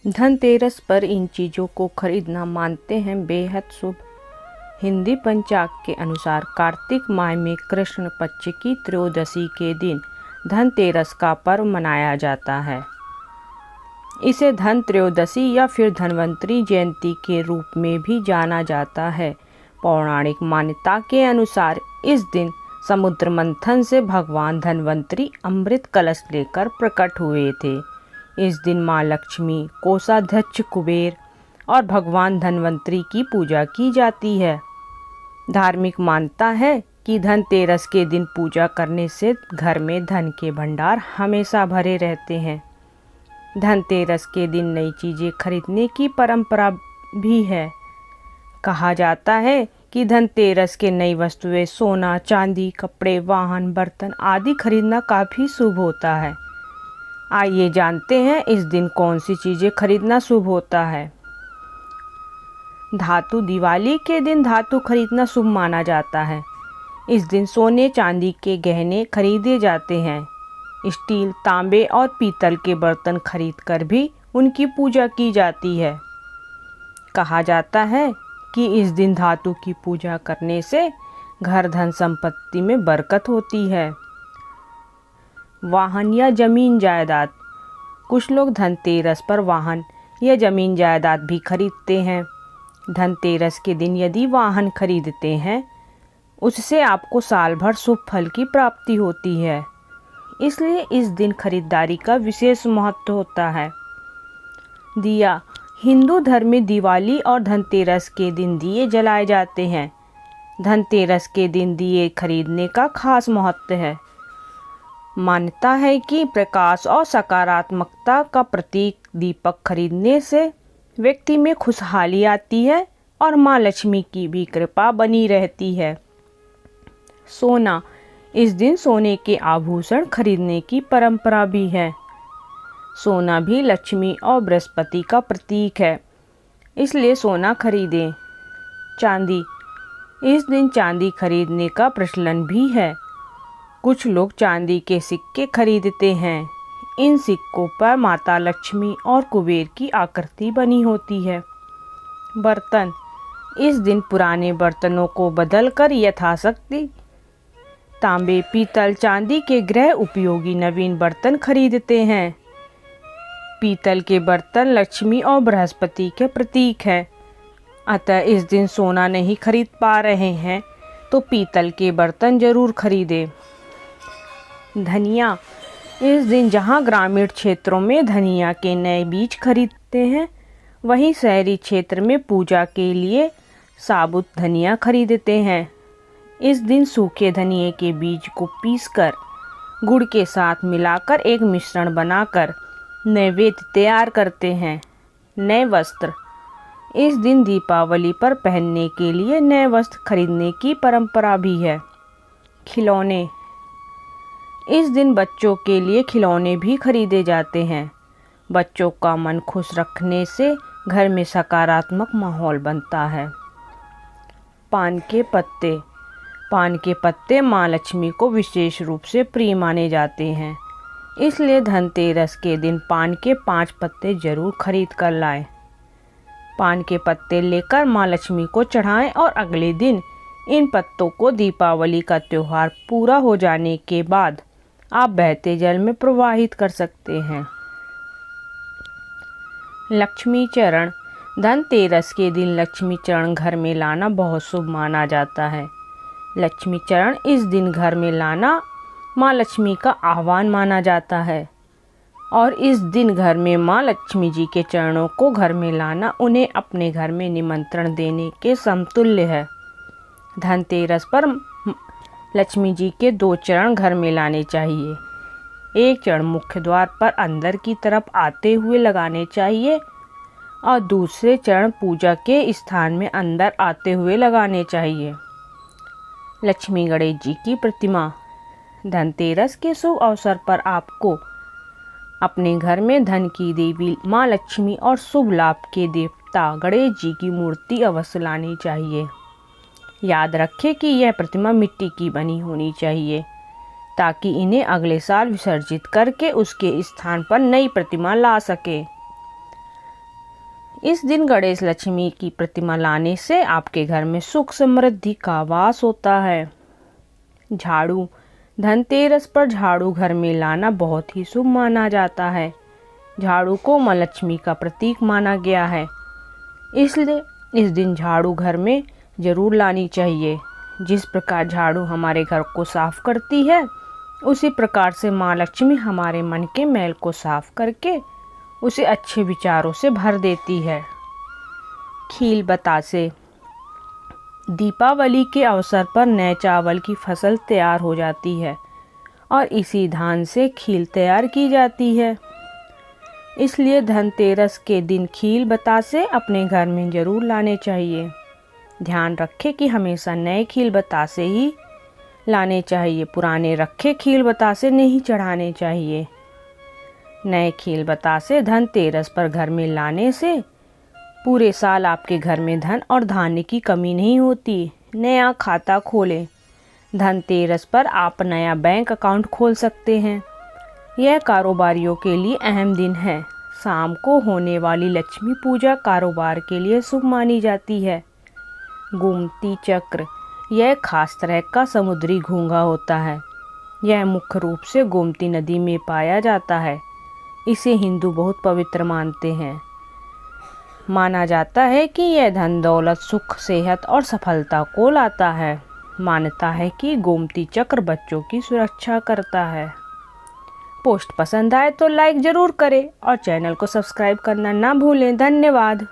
धनतेरस पर इन चीज़ों को खरीदना मानते हैं बेहद शुभ। हिंदी पंचांग के अनुसार कार्तिक माह में कृष्ण पक्ष की त्रयोदशी के दिन धनतेरस का पर्व मनाया जाता है। इसे धन त्रयोदशी या फिर धन्वंतरी जयंती के रूप में भी जाना जाता है। पौराणिक मान्यता के अनुसार इस दिन समुद्र मंथन से भगवान धन्वंतरी अमृत कलश लेकर प्रकट हुए थे। इस दिन माँ लक्ष्मी, कोषाध्यक्ष कुबेर और भगवान धन्वंतरी की पूजा की जाती है। धार्मिक मान्यता है कि धनतेरस के दिन पूजा करने से घर में धन के भंडार हमेशा भरे रहते हैं। धनतेरस के दिन नई चीज़ें खरीदने की परंपरा भी है। कहा जाता है कि धनतेरस के नई वस्तुएं, सोना, चांदी, कपड़े, वाहन, बर्तन आदि खरीदना काफ़ी शुभ होता है। आइए जानते हैं इस दिन कौन सी चीज़ें खरीदना शुभ होता है। धातु। दिवाली के दिन धातु खरीदना शुभ माना जाता है। इस दिन सोने चांदी के गहने खरीदे जाते हैं। स्टील, तांबे और पीतल के बर्तन खरीदकर भी उनकी पूजा की जाती है। कहा जाता है कि इस दिन धातु की पूजा करने से घर धन संपत्ति में बरकत होती है। वाहन या जमीन जायदाद। कुछ लोग धनतेरस पर वाहन या जमीन जायदाद भी खरीदते हैं। धनतेरस के दिन यदि वाहन खरीदते हैं उससे आपको साल भर शुभ फल की प्राप्ति होती है। इसलिए इस दिन खरीदारी का विशेष महत्व होता है। दिया। हिंदू धर्म में दिवाली और धनतेरस के दिन दिए जलाए जाते हैं। धनतेरस के दिन दिए खरीदने का खास महत्व है। मान्यता है कि प्रकाश और सकारात्मकता का प्रतीक दीपक खरीदने से व्यक्ति में खुशहाली आती है और माँ लक्ष्मी की भी कृपा बनी रहती है। सोना। इस दिन सोने के आभूषण खरीदने की परंपरा भी है। सोना भी लक्ष्मी और बृहस्पति का प्रतीक है, इसलिए सोना खरीदें। चांदी। इस दिन चांदी खरीदने का प्रचलन भी है। कुछ लोग चांदी के सिक्के खरीदते हैं। इन सिक्कों पर माता लक्ष्मी और कुबेर की आकृति बनी होती है। बर्तन। इस दिन पुराने बर्तनों को बदलकर यथाशक्ति तांबे, पीतल, चांदी के गृह उपयोगी नवीन बर्तन खरीदते हैं। पीतल के बर्तन लक्ष्मी और बृहस्पति के प्रतीक हैं। अतः इस दिन सोना नहीं खरीद पा रहे हैं तो पीतल के बर्तन जरूर खरीदें। धनिया। इस दिन जहां ग्रामीण क्षेत्रों में धनिया के नए बीज खरीदते हैं, वहीं शहरी क्षेत्र में पूजा के लिए साबुत धनिया खरीदते हैं। इस दिन सूखे धनिये के बीज को पीसकर गुड़ के साथ मिलाकर एक मिश्रण बनाकर नैवेद्य तैयार करते हैं। नए वस्त्र। इस दिन दीपावली पर पहनने के लिए नए वस्त्र खरीदने की परंपरा भी है। खिलौने। इस दिन बच्चों के लिए खिलौने भी खरीदे जाते हैं। बच्चों का मन खुश रखने से घर में सकारात्मक माहौल बनता है। पान के पत्ते। पान के पत्ते माँ लक्ष्मी को विशेष रूप से प्रिय माने जाते हैं, इसलिए धनतेरस के दिन पान के 5 पत्ते जरूर खरीद कर लाएं। पान के पत्ते लेकर माँ लक्ष्मी को चढ़ाएं और अगले दिन इन पत्तों को दीपावली का त्यौहार पूरा हो जाने के बाद आप बहते जल में प्रवाहित कर सकते हैं। लक्ष्मी चरण। धनतेरस के दिन लक्ष्मी चरण घर में लाना बहुत शुभ माना जाता है। लक्ष्मी चरण इस दिन घर में लाना माँ लक्ष्मी का आह्वान माना जाता है और इस दिन घर में माँ लक्ष्मी जी के चरणों को घर में लाना उन्हें अपने घर में निमंत्रण देने के समतुल्य है। धनतेरस पर लक्ष्मी जी के 2 चरण घर में लाने चाहिए। एक चरण मुख्य द्वार पर अंदर की तरफ आते हुए लगाने चाहिए और दूसरे चरण पूजा के स्थान में अंदर आते हुए लगाने चाहिए। लक्ष्मी गणेश जी की प्रतिमा। धनतेरस के शुभ अवसर पर आपको अपने घर में धन की देवी माँ लक्ष्मी और शुभ लाभ के देवता गणेश जी की मूर्ति अवश्य लानी चाहिए। याद रखें कि यह प्रतिमा मिट्टी की बनी होनी चाहिए ताकि इन्हें अगले साल विसर्जित करके उसके स्थान पर नई प्रतिमा ला सके। इस दिन गणेश लक्ष्मी की प्रतिमा लाने से आपके घर में सुख समृद्धि का वास होता है। झाड़ू। धनतेरस पर झाड़ू घर में लाना बहुत ही शुभ माना जाता है। झाड़ू को माँ लक्ष्मी का प्रतीक माना गया है, इसलिए इस दिन झाड़ू घर में ज़रूर लानी चाहिए। जिस प्रकार झाड़ू हमारे घर को साफ करती है, उसी प्रकार से माँ लक्ष्मी हमारे मन के मैल को साफ करके उसे अच्छे विचारों से भर देती है। खील बतासे। दीपावली के अवसर पर नए चावल की फसल तैयार हो जाती है और इसी धान से खील तैयार की जाती है। इसलिए धनतेरस के दिन खील बतासे अपने घर में ज़रूर लाने चाहिए। ध्यान रखें कि हमेशा नए खील बतासे ही लाने चाहिए, पुराने रखे खील बतासे नहीं चढ़ाने चाहिए। नए खील बतासे धनतेरस पर घर में लाने से पूरे साल आपके घर में धन और धान्य की कमी नहीं होती। नया खाता खोलें। धनतेरस पर आप नया बैंक अकाउंट खोल सकते हैं। यह कारोबारियों के लिए अहम दिन है। शाम को होने वाली लक्ष्मी पूजा कारोबार के लिए शुभ मानी जाती है। गोमती चक्र। यह खास तरह का समुद्री घोंघा होता है। यह मुख्य रूप से गोमती नदी में पाया जाता है। इसे हिंदू बहुत पवित्र मानते हैं। माना जाता है कि यह धन दौलत सुख सेहत और सफलता को लाता है। मान्यता है कि गोमती चक्र बच्चों की सुरक्षा करता है। पोस्ट पसंद आए तो लाइक ज़रूर करें और चैनल को सब्सक्राइब करना ना भूलें। धन्यवाद।